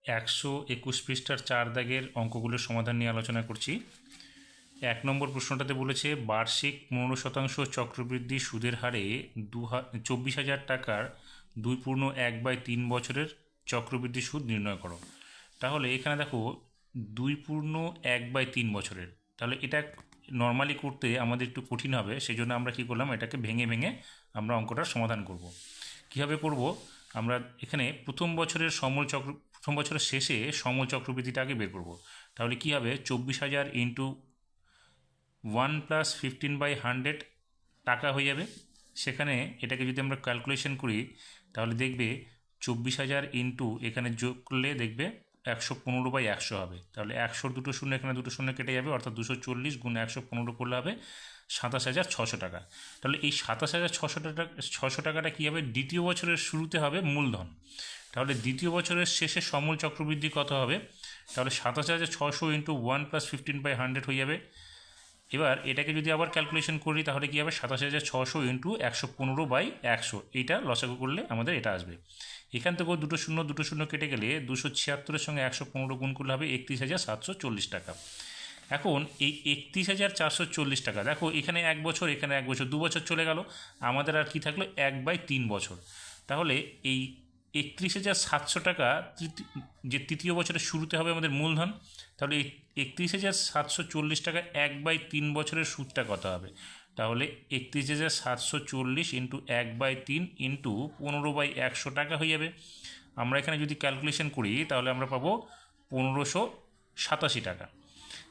121 পৃষ্ঠার 4 দাগের অঙ্কগুলোর সমাধান নিয়ে আলোচনা করছি। 1 নম্বর প্রশ্নটাতে বলেছে বার্ষিক 15% চক্রবৃদ্ধি সুদের হারে 24,000 টাকার 2.1/3 বছরের চক্রবৃদ্ধি সুদ নির্ণয় করো। তাহলে এখানে দেখো 2.1/3 বছরের, তাহলে এটা নর্মালি করতে আমাদের একটু কঠিন হবে, সেই জন্য আমরা কী করলাম, এটাকে ভেঙে ভেঙে আমরা অঙ্কটার সমাধান করব। কীভাবে করব, আমরা এখানে প্রথম বছরের শেষে সমল চক্রবৃদ্ধিটা আগে বের করব। তাহলে কী হবে, 24,000 ইন্টু 1 + 15/100 টাকা হয়ে যাবে। সেখানে এটাকে যদি আমরা ক্যালকুলেশন করি তাহলে দেখবে 24,000 ইন্টু এখানে যোগ করলে দেখবে 115/100 হবে। তাহলে 100 দুটো শূন্য এখানে দুটো শূন্য কেটে যাবে, অর্থাৎ 240 গুণ 115 করলে হবে 27,600 টাকা। তাহলে এই 27,600 টাকাটা কী হবে, দ্বিতীয় বছরের শুরুতে হবে মূলধন। তাহলে দ্বিতীয় বছরের শেষে সমল চক্রবৃদ্ধি কত হবে, তাহলে 27,600 ইন্টু 1 + 15/100 হয়ে যাবে। এবার এটাকে যদি আবার ক্যালকুলেশন করি তাহলে কী হবে, 27,600 ইন্টু 115/100, এইটা লসাগু করলে আমাদের এটা আসবে। এখান থেকেও দুটো শূন্য কেটে গেলে 276-এর সঙ্গে 115 গুণ করলে হবে 31,740 টাকা। এখন এই 31,440 টাকা, দেখো এখানে 1 বছর, এখানে 1 বছর, 2 বছর চলে গেল, আমাদের আর কি থাকলো 1/3 বছর। তাহলে এই 31,700 টাকা যে তৃতীয় বছরের শুরুতে হবে আমাদের মূলধন, তাহলে এই 31,740 টাকা 1/3 বছরের সুদটা কত হবে, তাহলে 31,740 ইন্টু 1/3 ইন্টু 15/100 টাকা হয়ে যাবে। আমরা এখানে যদি ক্যালকুলেশন করি তাহলে আমরা পাবো 1587 টাকা।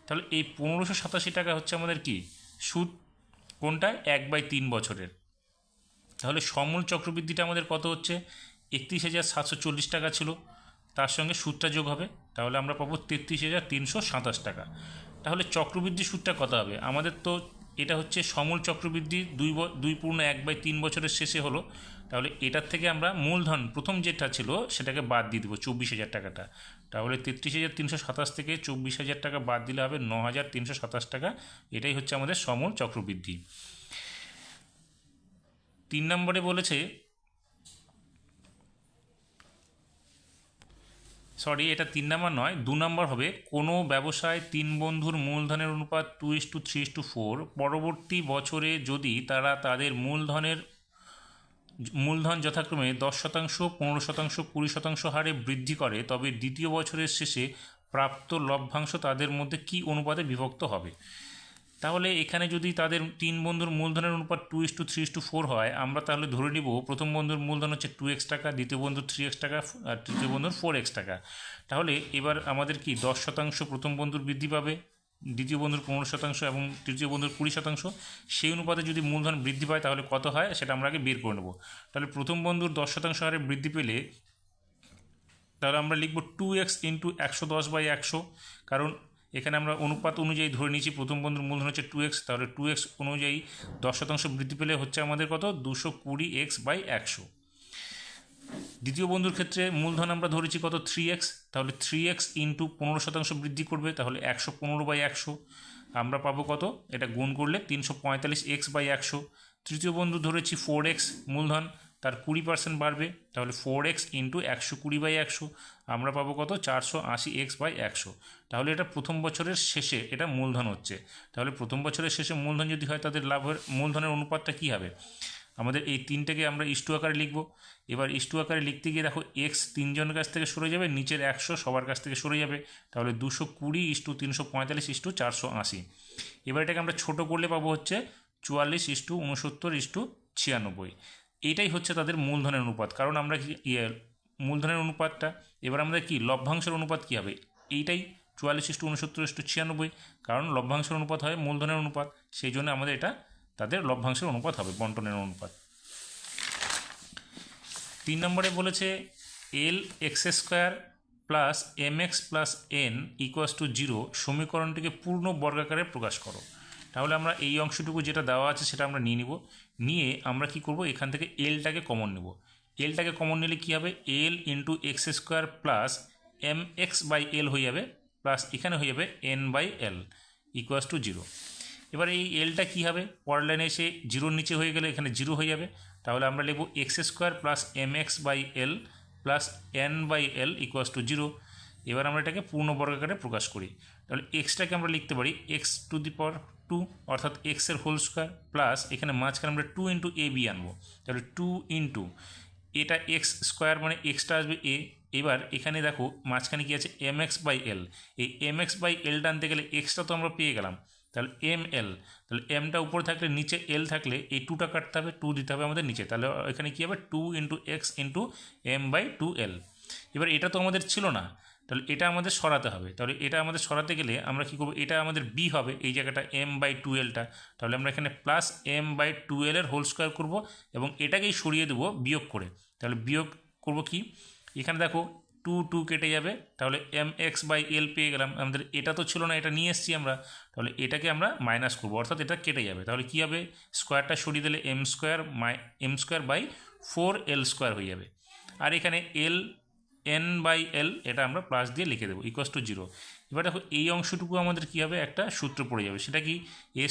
তাহলে এই 1587 টাকা হচ্ছে আমাদের কি সুদ, কোনটা, 1/3 বছরের। তাহলে সমল চক্রবৃদ্ধিটা আমাদের কত হচ্ছে, 31,740 টাকা ছিল, তার সঙ্গে সুদটা যোগ হবে, তাহলে আমরা পাবো 33,327 টাকা। তাহলে চক্রবৃদ্ধি সুদটা কত হবে, আমাদের তো এটা হচ্ছে সমল চক্রবৃদ্ধি 2.1/3 বছরের শেষে হলো, তাহলে এটার থেকে আমরা মূলধন প্রথম যেটা ছিল সেটাকে বাদ দিয়ে দেবো 24,000 টাকাটা। তাহলে 33,327 থেকে 24,000 টাকা বাদ দিলে হবে 9,327 টাকা। এটাই হচ্ছে আমাদের সমল চক্রবৃদ্ধি। 3 নম্বরে বলেছে, এটা 3 নম্বর নয়, 2 নম্বর হবে, কোনো ব্যবসায় 3 বন্ধুর মূলধনের অনুপাত 2:3:4, পরবর্তী বছরে যদি তারা তাদের মূলধন যথাক্রমে 10%, 15%, 20% হারে বৃদ্ধি করে, তবে দ্বিতীয় বছরের শেষে প্রাপ্ত লভ্যাংশ তাদের মধ্যে কী অনুপাতে বিভক্ত হবে। তাহলে এখানে যদি তাদের 3 বন্ধুর মূলধনের অনুপাত 2:3:4 হয়, আমরা তাহলে ধরে নিব প্রথম বন্ধুর মূলধন হচ্ছে 2x টাকা, দ্বিতীয় বন্ধুর 3x টাকা, আর তৃতীয় বন্ধুর 4x টাকা। তাহলে এবার আমাদের কি 10% প্রথম বন্ধুর বৃদ্ধি পাবে, দ্বিতীয় বন্ধুর 15% এবং তৃতীয় বন্ধুর 20%। সেই অনুপাতে যদি মূলধন বৃদ্ধি পায় তাহলে কত হয় সেটা আমরা আগে বের করে নেব। তাহলে প্রথম বন্ধুর 10% হারে বৃদ্ধি পেলে তাহলে আমরা লিখব 2x ইন্টু 110/100, কারণ এখানে আমরা অনুপাত অনুযায়ী ধরে নিয়েছি প্রথম বন্ধুর মূলধন হচ্ছে 2x, তাহলে 2x অনুযায়ী 10% বৃদ্ধি পেলে হচ্ছে আমাদের কত, 220x/100। দ্বিতীয় বন্ধুর ক্ষেত্রে মূলধন আমরা ধরেছি কত, 3x, তাহলে 3x ইন্টু 15% বৃদ্ধি করবে, তাহলে 115/100 আমরা পাবো কত, এটা গুণ করলে 345x/100। তৃতীয় বন্ধু ধরেছি 4x মূলধন, তার 20% বাড়বে, তাহলে 4x ইন্টু 120/100 আমরা পাবো কত, 480x/100। তাহলে এটা প্রথম বছরের শেষে এটা মূলধন হচ্ছে। তাহলে প্রথম বছরের শেষে মূলধন যদি হয় তাদের লাভের মূলধনের অনুপাতটা কী হবে, আমাদের এই তিনটাকে আমরা ইস্টু আকারে লিখব। এবার ইস্টু আকারে লিখতে গিয়ে দেখো x 3 জনের কাছ থেকে সরে যাবে, নিচের 100 সবার কাছ থেকে সরে যাবে, তাহলে 220:345:480। এবার এটাকে আমরা ছোট করলে পাবো হচ্ছে 44:69:96। এইটাই হচ্ছে তাদের মূলধনের অনুপাত, কারণ আমরা মূলধনের অনুপাতটা, এবার আমাদের কি লভ্যাংশের অনুপাত কী হবে, এইটাই 44:69:96, কারণ লভ্যাংশের অনুপাত হয় মূলধনের অনুপাত, সেই জন্য আমাদের এটা তাদের লভ্যাংশের অনুপাত হবে, বন্টনের অনুপাত। 3 নম্বরে বলেছে LX² plus MX plus N = 0 সমীকরণটিকে পূর্ণ বর্গাকারে প্রকাশ করো। তাহলে আমরা এই অংশটুকু যেটা দেওয়া আছে সেটা আমরা নিয়ে নিব, নিয়ে আমরা কি করব, এখান থেকে Lটাকে কমন নেব। Lটাকে কমন নিলে কী হবে, L into X² plus MX/L হয়ে যাবে, প্লাস এখানে হয়ে যাবে N/L = 0। এবার এই এলটা কী হবে, পরের লাইনে এসে 0-র নিচে হয়ে গেলে এখানে 0 হয়ে যাবে, তাহলে আমরা লিখব x² plus mx/l plus n/l = 0। এবার আমরা এটাকে পূর্ণ বর্গাকারে প্রকাশ করি। তাহলে এক্সটাকে আমরা লিখতে পারি x⁴, অর্থাৎ এক্সের হোল স্কোয়ার, প্লাস এখানে মাঝখানে আমরা 2 ইন্টু এ বি আনবো। তাহলে 2 ইন্টু এটা এক্স স্কোয়ার মানে এক্সটা আসবে এ। এবার এখানে দেখো মাঝখানে কী আছে mx/l, এই mx/lটা আনতে গেলে এক্সটা তো আমরা পেয়ে গেলাম, তাহলে ml, তাহলে এমটা উপরে থাকলে নিচে এল থাকলে এই 2টা কাটতে হবে, 2 দিতে হবে আমাদের নিচে, তাহলে এখানে কী হবে 2 ইন্টু এক্স ইন্টু m/2l। এবার এটা তো আমাদের ছিল না, তাহলে এটা আমাদের সরাতে হবে। তাহলে এটা আমাদের সরাতে গেলে আমরা কী করবো, এটা আমাদের বি হবে এই জায়গাটা m/2lটা, তাহলে আমরা এখানে প্লাস m/2l এর হোল স্কোয়ার করবো এবং এটাকেই সরিয়ে দেবো বিয়োগ করে। তাহলে বিয়োগ করব কি, এখানে দেখো 2 2 কেটে যাবে, তাহলে mx/l পেয়ে গেলাম। আমাদের এটা তো ছিল না, এটা নিয়ে এসেছি আমরা, তাহলে এটাকে আমরা মাইনাস করবো, অর্থাৎ এটা কেটে যাবে। তাহলে কী হবে, স্কোয়ারটা সরিয়ে দিলে m²/4l² হয়ে যাবে। আর এখানে n/l এটা আমরা প্লাস দিয়ে লিখে দেবো = 0। এবার দেখো এই অংশটুকু আমাদের কী হবে, একটা সূত্র পড়ে যাবে, সেটা কি a²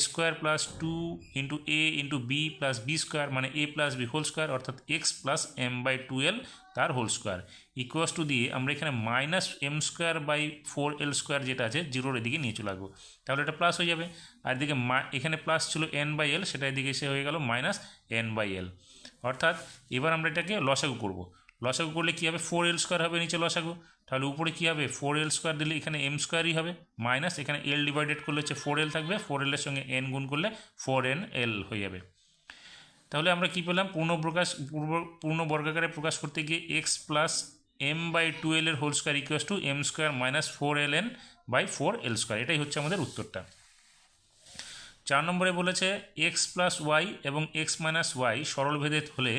+ 2 into a into B plus b² মানে a + b হোল স্কোয়ার, অর্থাৎ x + m/2l তার হোল স্কোয়ার = দিয়ে আমরা এখানে -m²/4l² যেটা আছে 0-র এদিকে নিয়ে চলে আসবো, তাহলে এটা প্লাস হয়ে যাবে। আর এদিকে এখানে প্লাস ছিল n/l, সেটা এদিকে এসে হয়ে গেল -n/l। অর্থাৎ এবার আমরা এটাকে লসাগু করব। লসাগু করলে কী হবে, 4l² হবে নিচে লসাগু, তাহলে উপরে কী হবে 4l² দিলে এখানে m² হবে, মাইনাস এখানে l ডিভাইডেড করলে হচ্ছে 4l থাকবে, 4l এর সঙ্গে n গুণ করলে 4nl হয়ে যাবে। তাহলে আমরা কী পেলাম, পূর্ণ বর্গাকারে প্রকাশ করতে গিয়ে x প্লাস m/2l এর হোল স্কোয়ার = m² - 4ln/4l², এটাই হচ্ছে আমাদের উত্তরটা। 4 নম্বরে বলেছে x + y এবং x - y সরলভেদে হলে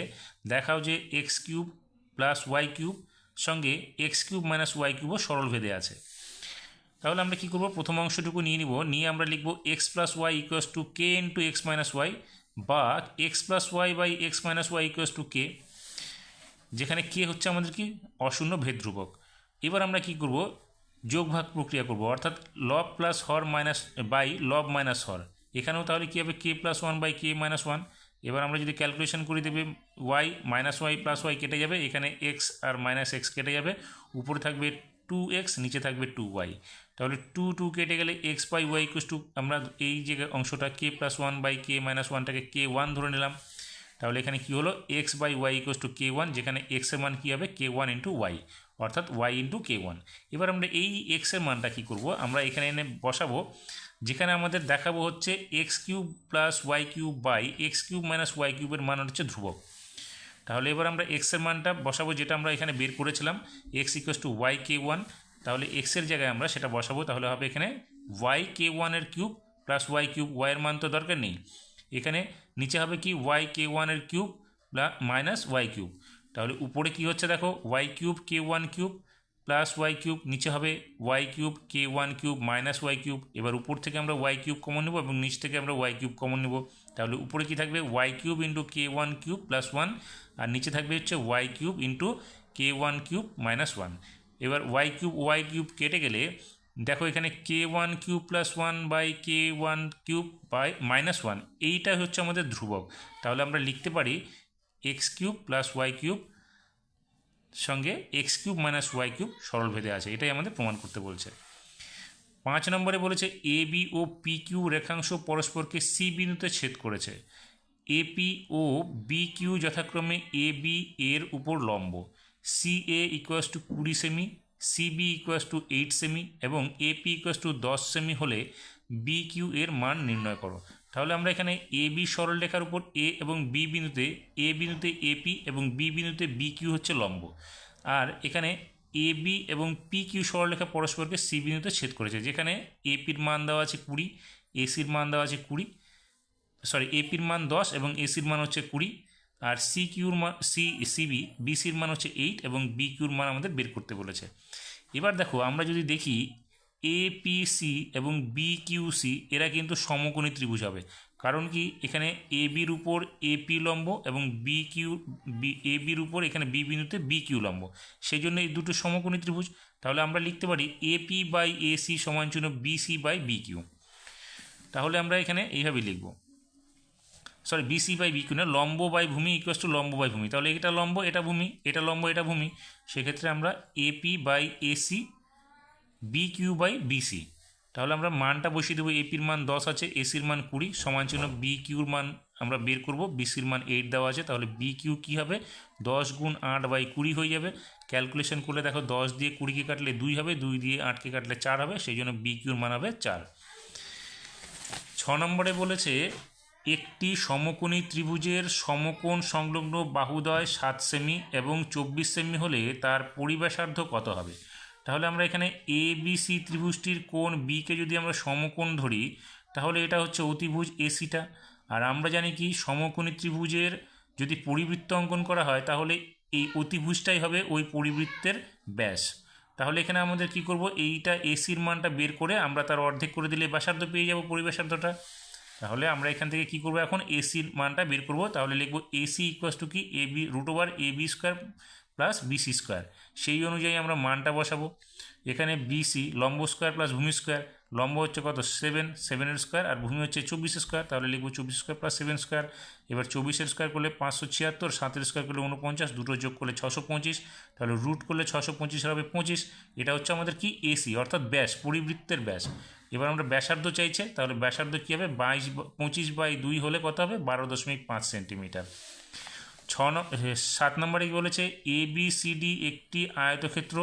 দেখাও যে x³ + y³ সঙ্গে x³ - y³ সরলভেদে আছে। তাহলে আমরা কী করব, প্রথম অংশটুকু নিয়ে নিব, নিয়ে আমরা লিখব x + y = k × x - y বা x + y/x - y = k, যেখানে k হচ্ছে আমাদের কি অশূন্য ভেদ ধ্রুবক। এবার আমরা কি করব, যোগ ভাগ প্রক্রিয়া করব, অর্থাৎ লব প্লাস হর মাইনাস বাই লব মাইনাস হর। এখানেও তাহলে কী হবে, k + 1/k - 1। এবার আমরা যদি ক্যালকুলেশন করে দেবে y -y + y কেটে যাবে, এখানে x আর -x কেটে যাবে, উপরে থাকবে 2x, নিচে থাকবে 2y। তাহলে 2 2 কেটে গেলে x/y = আমরা এই যে অংশটা k + 1/k - 1টাকে k1 ধরে নিলাম। তাহলে এখানে কি হলো, x/y = k1, যেখানে x এর মান কী হবে k1 × y, অর্থাৎ y × k1। এবার আমরা এই x এর মানটা কী করব, আমরা এখানে এনে বসাবো, যেখানে আমাদের দেখাবো হচ্ছে x³ + y³ x³ - y³ এর মান হচ্ছে ধ্রুবক। তাহলে এবার আমরা x এর মানটা বসাবো, যেটা আমরা এখানে বের করেছিলাম x = y k1, তাহলে x এর জায়গায় আমরা সেটা বসাবো, তাহলে হবে এখানে y k1 এর কিউব প্লাস y³ y এর মান তো দরকার নেই, এখানে নিচে হবে কি y k1 এর কিউব মাইনাস y³। তাহলে উপরে কি হচ্ছে দেখো y³ k1³ প্লাস y³ নিচে হবে y³ k1³ মাইনাস y³। এবার উপর থেকে আমরা y³ কমন নেব এবং নিচ থেকে আমরা y³ কমন নেব, তাহলে উপরে কি থাকবে y³ × k1³ + 1, আর নিচে থাকবে হচ্ছে y³ × k1³ - 1। এবার y³ কেটে গেলে দেখো এখানে k1³ + 1/k1³ - 1, এইটা হচ্ছে আমাদের ধ্রুবক। তাহলে আমরা লিখতে পারি x³ + y³ সঙ্গে x³ - y³ সরলভেদে আছে, এটাই আমাদের প্রমাণ করতে বলছে। 5 নম্বরে বলেছে AB ও PQ রেখাংশ পরস্পরকে C বিন্দুতে ছেদ করেছে। AP ও BQ যথাক্রমে AB এর উপর লম্ব, CA = 20 সেমি, CB = 8 সেমি এবং AP = 10 সেমি হলে BQ এর মান নির্ণয় করো। তাহলে আমরা এখানে AB সরলরেখার উপর A এবং B বিন্দুতে AP এবং B বিন্দুতে BQ হচ্ছে লম্ব, আর এখানে AB এবং PQ সরলরেখা পরস্পরকে C বিন্দুতে ছেদ করেছে, যেখানে APর মান দেওয়া আছে 20, ACর মান দেওয়া আছে 20, APর মান 10 এবং ACর মান হচ্ছে 20, আর BCর মান হচ্ছে 8 এবং BQর মান আমাদের বের করতে বলেছে। এবার দেখো আমরা যদি দেখি APC এবং BQC এরা কিন্তু সমকোণী ত্রিভুজ হবে, কারণ কি এখানে ABর উপর AP লম্ব এবং ABর উপর এখানে B বিন্দুতে BQ লম্ব, সেই জন্য এই দুটো সমকোণী ত্রিভুজ। তাহলে আমরা লিখতে পারি AP/AC = BC/BQ। তাহলে আমরা এখানে এইভাবে লিখব, BC/BQ না, লম্ব/ভূমি = লম্ব/ভূমি। তাহলে এটা লম্ব এটা ভূমি, এটা লম্ব এটা ভূমি, সেক্ষেত্রে আমরা AP/AC B Q by BC. তাহলে আমরা মানটা বসিয়ে দেবো, এপির মান 10 আছে, এসির মান 20, সমান চিহ্ন বি কিউর মান আমরা বের করব, বিসির মান 8 দেওয়া আছে, তাহলে বি কিউ কী হবে 10 গুণ 8 বাই 20 হয়ে যাবে। ক্যালকুলেশন করলে দেখো 10 দিয়ে 20কে কাটলে 2 হবে, 2 দিয়ে 8কে কাটলে 4 হবে, সেই জন্য বি কিউর মান হবে 4। 6 নম্বরে বলেছে একটি সমকোণী ত্রিভুজের সমকোণ সংলগ্ন বাহুদ্বয় 7 সেমি এবং 24 সেমি হলে তার পরিব্যাসার্ধ কত হবে। তাহলে আমরা এখানে এ বি সি ত্রিভুজটির কোণ বিকে যদি আমরা সমকোণ ধরি, তাহলে এটা হচ্ছে অতিভুজ এসিটা। আর আমরা জানি কি সমকোণী ত্রিভুজের যদি পরিবৃত্ত অঙ্কন করা হয় তাহলে এই অতিভুজটাই হবে ওই পরিবৃত্তের ব্যাস। তাহলে এখানে আমাদের কি করব, এইটা এসির মানটা বের করে আমরা তার অর্ধেক করে দিলে ব্যাসার্ধ পেয়ে যাব, পরিব্যাসার্ধটা। তাহলে আমরা এখান থেকে কি করব, এখন এসির মানটা বের করব। তাহলে লিখব এসি ইকুয়ালস টু কি A B root over A B square plus BC square, সেই অনুযায়ী আমরা মানটা বসাবো। এখানে বিসি লম্ব স্কোয়ার প্লাস ভূমি স্কোয়ার, লম্ব হচ্ছে কত 7, 7-এর স্কোয়ার, আর ভূমি হচ্ছে 24 স্কোয়ার, তাহলে লিখব 24 স্কোয়ার প্লাস 7 স্কোয়ার। এবার 24-এর স্কোয়ার করলে 576, 7-এর স্কোয়ার করলে 49, দুটো যোগ করলে 625, তাহলে রুট করলে 625 হবে 25। এটা হচ্ছে আমাদের কি এসি অর্থাৎ ব্যাস, পরিবৃত্তের ব্যাস। এবার আমরা ব্যাসার্ধ চাইছে, তাহলে ব্যাসার্ধ কী হবে 25/2 হলে কত হবে 12.5 সেন্টিমিটার। 7 নম্বরে কি বলেছে এ বি সি ডি একটি আয়তক্ষেত্র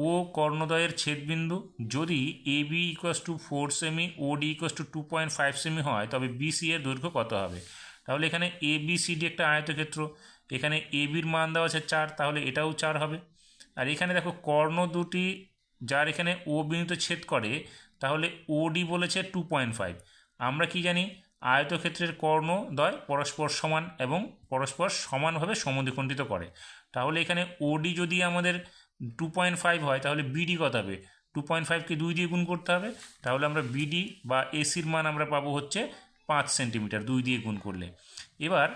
ও কর্ণদ্বয়ের ছেদবিন্দু, যদি এ বি ইকুয়ালস টু 4 সেমি ও ডি ইকুয়ালস টু 2.5 সেমি হয় তবে বিসি এর দৈর্ঘ্য কত হবে। তাহলে এখানে এ বি সি ডি একটা আয়তক্ষেত্র, এখানে এ বির মান দেওয়া আছে 4, তাহলে এটাও 4 হবে। আর এখানে দেখো কর্ণ দুটি যার এখানে ও বিন্দুতে ছেদ করে, তাহলে ওডি বলেছে 2.5। আমরা কি জানি আয়তক্ষেত্রের কর্ণদ্বয় পরস্পর সমান এবং পরস্পর সমানভাবে সমদ্বিখণ্ডিত করে। তাহলে এখানে ওডি যদি আমাদের 2.5 হয় তাহলে বিডি কত হবে, 2.5কে 2 দিয়ে গুণ করতে হবে, তাহলে আমরা বিডি বা এসির মান আমরা পাবো হচ্ছে 5 সেন্টিমিটার 2 দিয়ে গুণ করলে। এবার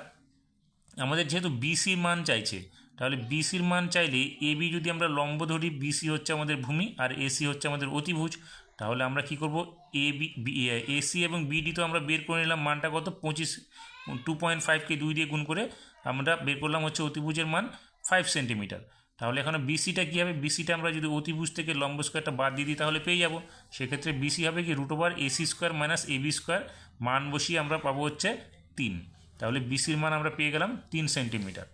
আমাদের যেহেতু বিসির মান চাইছে, তাহলে বিসির মান চাইলে এবি যদি আমরা লম্ব ধরি, বিসি হচ্ছে আমাদের ভূমি আর এসি হচ্ছে আমাদের অতিভুজ, তাহলে আমরা কি করব এসি এবং বিডি তো আমরা বের করে নিলাম মানটা কত 25, 2.5কে 2 দিয়ে গুণ করে আমরা বের করলাম হচ্ছে অতিভুজের মান 5 সেন্টিমিটার। তাহলে এখন বিসিটা কী হবে, বিসিটা আমরা যদি অতিভুজ থেকে লম্ব স্কোয়ারটা বাদ দিয়ে দিই তাহলে পেয়ে যাব। সেক্ষেত্রে বিসি হবে কি root over AC square minus AB square, মান বসিয়ে আমরা পাবো হচ্ছে 3। তাহলে বিসির মান আমরা পেয়ে গেলাম 3 সেন্টিমিটার।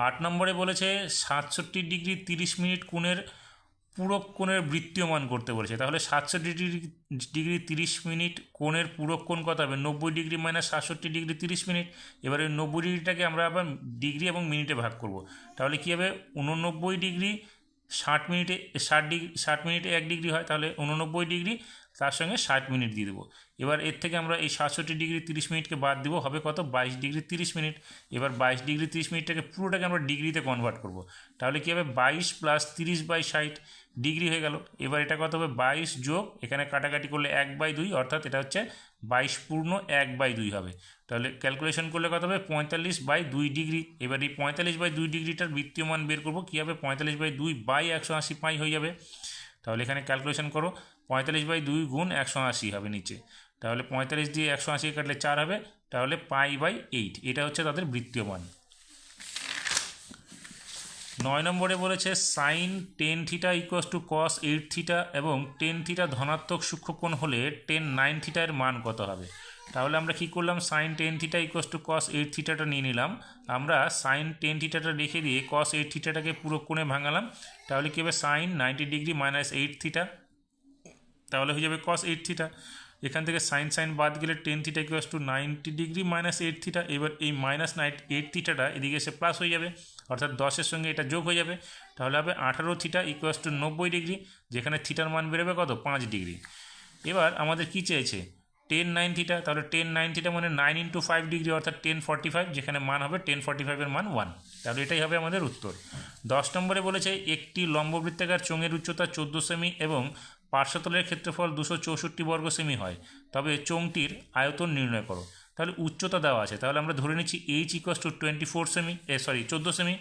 8 নম্বরে বলেছে 67 ডিগ্রি 30 মিনিট কোণের পূরক কোণের বৃত্তীয় মান করতে বলেছে। তাহলে 67 ডিগ্রি 30 মিনিট কোণের পূরক কোণ কত হবে 90 ডিগ্রি মাইনাস 67 ডিগ্রি 30 মিনিট। এবার এই 90 ডিগ্রিটাকে আমরা আবার ডিগ্রি এবং মিনিটে ভাগ করব, তাহলে কী হবে 89 ডিগ্রি 60 মিনিটে 60 মিনিটে 1 ডিগ্রি হয়, তাহলে 89 ডিগ্রি তার সঙ্গে 60 মিনিট দিয়ে দেবো। এবার এর থেকে আমরা এই 67 ডিগ্রি 30 মিনিটকে বাদ দেবো, হবে কত 22 ডিগ্রি 30 মিনিট। এবার 22 ডিগ্রি 30 মিনিটটাকে পুরোটাকে আমরা ডিগ্রিতে কনভার্ট করব, তাহলে কী হবে 22 প্লাস 30/60 ডিগ্রি হয়ে গেল। এবার এটা কত হবে 22 যোগ এখানে কাটাকাটি করলে 1/2, অর্থাৎ এটা হচ্ছে 22 পূর্ণ 1/2 হবে। তাহলে ক্যালকুলেশন করলে কত হবে 45/2 ডিগ্রি। এবার এই 45/2 ডিগ্রিটার বৃত্তীয় মান বের করবো, কী হবে 45/2/180 পাই হয়ে যাবে। তাহলে এখানে ক্যালকুলেশন করো 45/2 গুণ 180 হবে নিচে, তাহলে 45 দিয়ে 180 কাটলে 4 হবে, তাহলে π/8 এটা হচ্ছে তাদের বৃত্তীয় মান। 9 নম্বরে বলেছে sine 10 theta equals to cos 8 theta এবং 10 থিটা ধনাত্মক সূক্ষ্মকোণ হলে 10 9 থিটা এর মান কত হবে। তাহলে আমরা কি করলাম sine 10 theta equals to cos 8 থিটাটা নিয়ে নিলাম, আমরা সাইন 10 থিটাটা রেখে দিয়ে কস 8 থিটাটাকে পুরো কোণে ভাঙালাম, তাহলে কী হবে সাইন 90 ডিগ্রি মাইনাস 8 থিটা, তাহলে হয়ে যাবে কস 8 থিটা। এখান থেকে সাইন সাইন বাদ গেলে 10 theta equals two 90 degree minus 8 theta. এবার এই মাইনাস 8 থিটাটা এদিকে এসে প্লাস হয়ে যাবে, অর্থাৎ 10-এর সঙ্গে এটা যোগ হয়ে যাবে, তাহলে হবে 18 থিটা ইকুয়ালস টু 90 ডিগ্রি, যেখানে থিটার মান বেরোবে কত 5 ডিগ্রি। এবার আমাদের কী চেয়েছে 10 9 থিটা, তাহলে 10 9 থিটা মানে 9 × 5 ডিগ্রি অর্থাৎ 1045, যেখানে মান হবে 1045-এর মান 1, তাহলে এটাই হবে আমাদের উত্তর। 10 নম্বরে বলেছে একটি লম্ববৃত্তাকার চোঙের উচ্চতা 14 সেমি এবং পার্শ্বতলের ক্ষেত্রফল 264 বর্গ সেমি হয়, তবে চোঙটির আয়তন নির্ণয় করো। তাহলে উচ্চতা দেওয়া আছে, তাহলে আমরা ধরে নিচ্ছি এইচ ইকুয়ালস টু 24 সেমি 14 সেমি।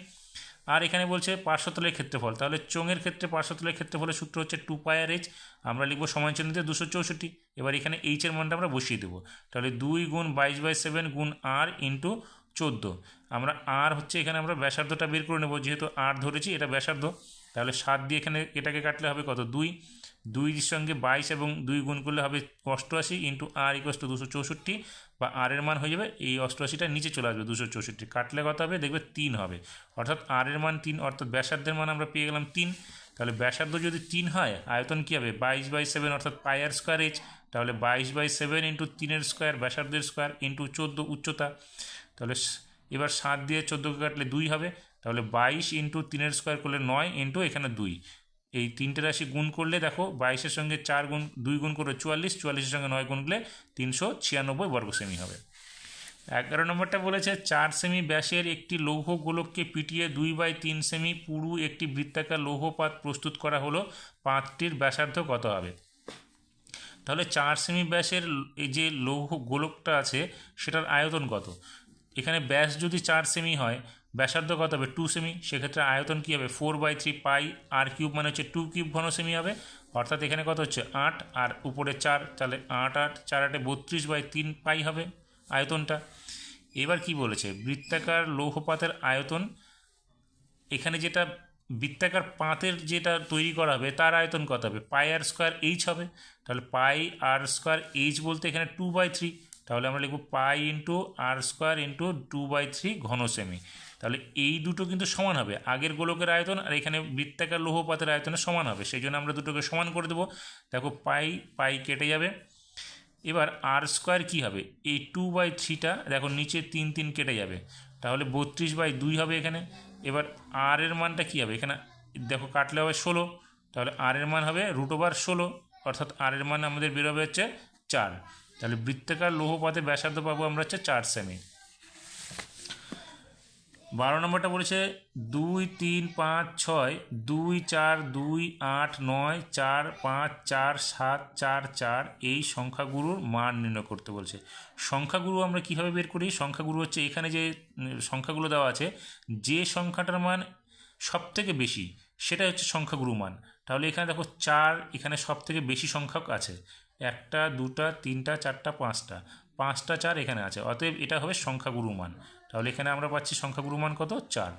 আর এখানে বলছে পার্শ্বতলের ক্ষেত্রফল, তাহলে চোঙের ক্ষেত্রে পার্শ্বতলের ক্ষেত্রফলের সূত্র হচ্ছে 2πr/h, আমরা লিখবো সমানচিহ্নিতে 264। এবার এখানে এইচের মানটা আমরা বসিয়ে দেবো, তাহলে 2 গুণ 22/7 গুণ r ইন্টু 14। আমরা আর হচ্ছে এখানে আমরা ব্যাসার্ধটা বের করে নেবো, যেহেতু আর ধরেছি এটা ব্যাসার্ধ, তাহলে 7 দিয়ে এখানে এটাকে কাটলে হবে কত 2, 2 সঙ্গে 22 এবং 2 গুণ করলে হবে 88 ইন্টু আর ইকুয়াস টু 264, বা আর এর মান হয়ে যাবে এই 88টার নিচে চলে আসবে 264, কাটলে কত হবে দেখবে 3 হবে, অর্থাৎ আর এর মান 3, অর্থাৎ ব্যাসার্ধের মান আমরা পেয়ে গেলাম 3। তাহলে ব্যাসার্ধ যদি 3 হয় আয়তন কী হবে 22/7, অর্থাৎ পাই আর স্কোয়ার এইচ। তাহলে 22/7 ইন্টু 3-এর স্কোয়ার ব্যাসার্ধের স্কোয়ার ইন্টু 14 উচ্চতা। তাহলে এবার 7 দিয়ে 14কে কাটলে 2 হবে, তাহলে 22 ইন্টু 3-এর স্কোয়ার করলে 9 ইন্টু এখানে 2, এই তিনটে রাশি গুণ করলে দেখো 22-এর সঙ্গে 2 গুণ করলে 44, 44-এর সঙ্গে 9 গুণ করলে 396 বর্গ সেমি হবে। 11 নম্বরটা বলেছে 4 সেমি ব্যাসের একটি লৌহ গোলককে পিটিয়ে 2/3 সেমি পুরু একটি বৃত্তাকার লৌহপাত প্রস্তুত করা হলো, পাতটির ব্যাসার্ধ কত হবে? তাহলে 4 সেমি ব্যাসের এই যে লৌহ গোলকটা আছে সেটার আয়তন কত? এখানে ব্যাস যদি 4 সেমি হয় ব্যাসার্ধ কত হবে 2 সেমি, সেক্ষেত্রে আয়তন কী হবে 4/3 পাই আর কিউব মানে হচ্ছে 2 কিউব ঘন সেমি হবে, অর্থাৎ এখানে কত হচ্ছে 8 আর উপরে 4, তাহলে 8 8 4 8 32/3 পাই হবে আয়তনটা। এবার কি বলেছে বৃত্তাকার লৌহপাতের আয়তন, এখানে যেটা বৃত্তাকার পাতের যেটা তৈরি করা হবে তার আয়তন কত হবে পাই আর স্কোয়ার এইচ হবে, তাহলে পাই আর স্কোয়ার এইচ বলতে এখানে 2/3, তাহলে আমরা লিখব পাই ইন্টু আর স্কোয়ার ইন্টু 2/3 ঘন সেমি। তাহলে এই দুটো কিন্তু সমান হবে, আগের গোলকের আয়তন আর এখানে বৃত্তাকার লৌহপাতের আয়তনে সমান হবে, সেই জন্য আমরা দুটোকে সমান করে দেবো। দেখো পাই পাই কেটে যাবে, এবার আর স্কোয়ার কী হবে এই 2/3টা দেখো নিচে 3 3 কেটে যাবে, তাহলে 32/2 হবে এখানে। এবার আর এর মানটা কী হবে এখানে দেখো কাটলে হবে 16, তাহলে আর এর মান হবে √16, অর্থাৎ আর এর মান আমাদের বেরোবে হচ্ছে 4। তাহলে বৃত্তাকার লৌহপাতে ব্যাসার্ধ পাবো আমরা হচ্ছে 4 সেমি। 12 নম্বরটা বলেছে 2 3 5 6 2 4 2 8 9 4 5 4 7 4 4 এই সংখ্যাগুলোর মান নির্ণয় করতে বলছে। সংখ্যাগুলো আমরা কীভাবে বের করি? সংখ্যাগুলো হচ্ছে এখানে যে সংখ্যাগুলো দেওয়া আছে যে সংখ্যাটার মান সবথেকে বেশি সেটা হচ্ছে সংখ্যাগুরু মান। তাহলে এখানে দেখো 4 এখানে সবথেকে বেশি সংখ্যক আছে, 1টা 2টা 3টা 4টা 5টা, 5টা 4 এখানে আছে, অতএব এটা হবে সংখ্যাগুরু মান। তাহলে এখানে আমরা পাচ্ছি সংখ্যাগুরু মান কত 4।